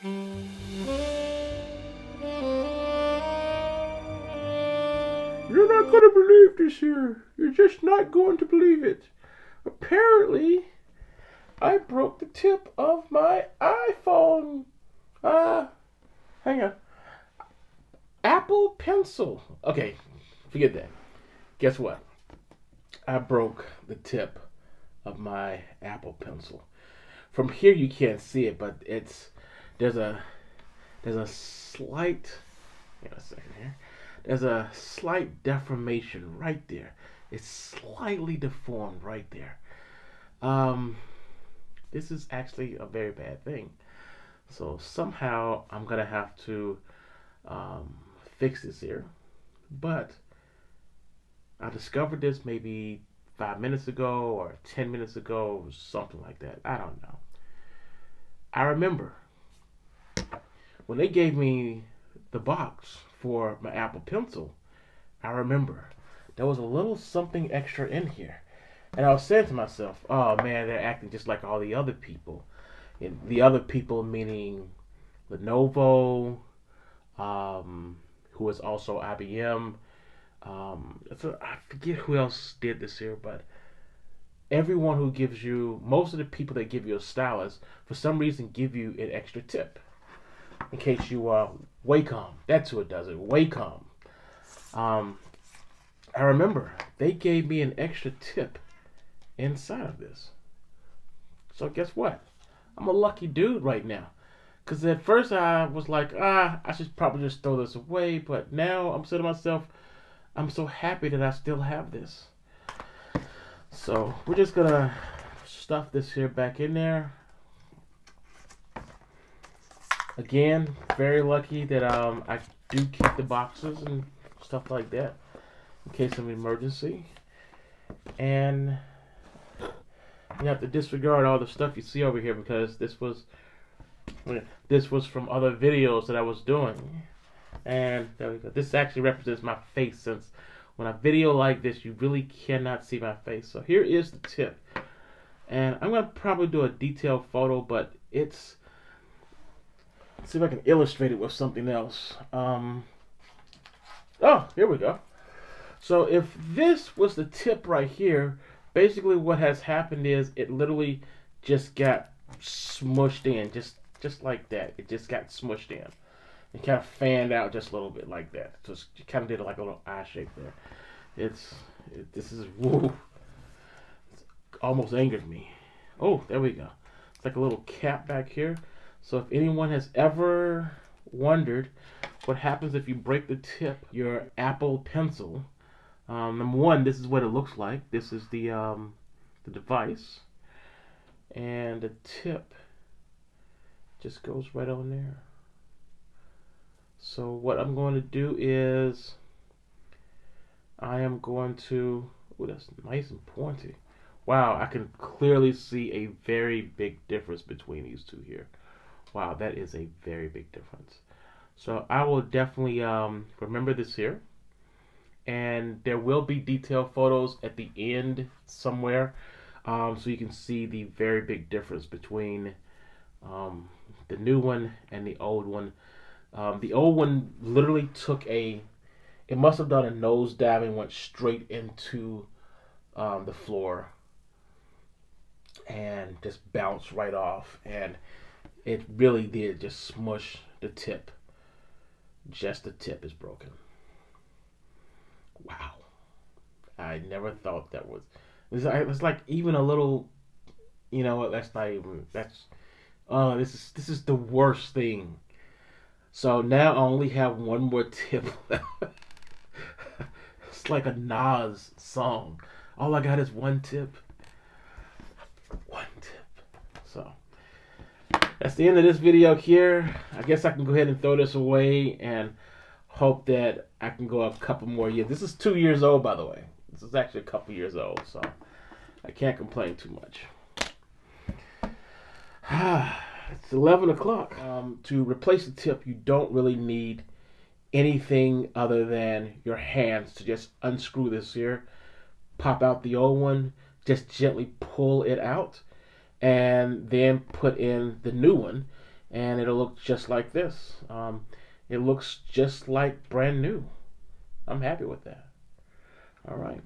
You're not going to believe this here. You're just not going to believe it. Apparently, I broke the tip of my iPhone. Uh, Hang on. Apple Pencil. Okay, forget that. Guess what? I broke the tip of my Apple Pencil. From here you can't see it, but there's a there's a slight. Hang on a second here. There's a slight deformation right there. It's slightly deformed right there. Um, this is actually a very bad thing. So somehow I'm gonna have to um, fix this here. But I discovered this maybe 5 minutes ago or 10 minutes ago, or something like that. I don't know. I remember when they gave me the box for my Apple Pencil. I remember there was a little something extra in here. And I was saying to myself, oh man, they're acting just like all the other people. And the other people meaning Lenovo, who is also IBM. So I forget who else did this here, but everyone who gives you, most of the people that give you a stylus, for some reason give you an extra tip. In case you Wacom, that's who it does it, Wacom. Um, I remember they gave me an extra tip inside of this. So guess what? I'm a lucky dude right now. Because at first I was like, I should probably just throw this away. But now I'm saying to myself, I'm so happy that I still have this. So we're just going to stuff this here back in there. Again, very lucky that I do keep the boxes and stuff like that in case of emergency. And you have to disregard all the stuff you see over here because this was from other videos that I was doing. And there we go. This actually represents my face, since when I video like this you really cannot see my face. So here is the tip. And I'm going to probably do a detailed photo, but let's see if I can illustrate it with something else. Oh, here we go. So if this was the tip right here, basically what has happened is it literally just got smushed in, just like that. It just got smushed in. It kind of fanned out just a little bit like that. So it kind of did like a little eye shape there. This is woo. It's almost angered me. Oh, there we go. It's like a little cap back here. So if anyone has ever wondered what happens if you break the tip your Apple Pencil, number one, this is what it looks like. This is the device, and the tip just goes right on there. So what I'm going to do is I am going to, oh, that's nice and pointy. Wow, I can clearly see a very big difference between these two here. Wow, that is a very big difference. So I will definitely remember this here. And there will be detailed photos at the end somewhere, so you can see the very big difference between the new one and the old one. The old one literally it must have done a nosedive and went straight into the floor and just bounced right off. And it really did just smush the tip. Just the tip is broken. Wow. I never thought that was. It's like even a little. You know what? That's not even. That's. Oh, this is the worst thing. So now I only have one more tip left. It's like a Nas song. All I got is one tip. One tip. So that's the end of this video here. I guess I can go ahead and throw this away and hope that I can go a couple more years. This is 2 years old, by the way. This is actually a couple years old, so I can't complain too much. It's 11 o'clock. To replace the tip, you don't really need anything other than your hands to just unscrew this here, pop out the old one, just gently pull it out, and then put in the new one. and it'll look just like this. It looks just like brand new. I'm happy with that. All right.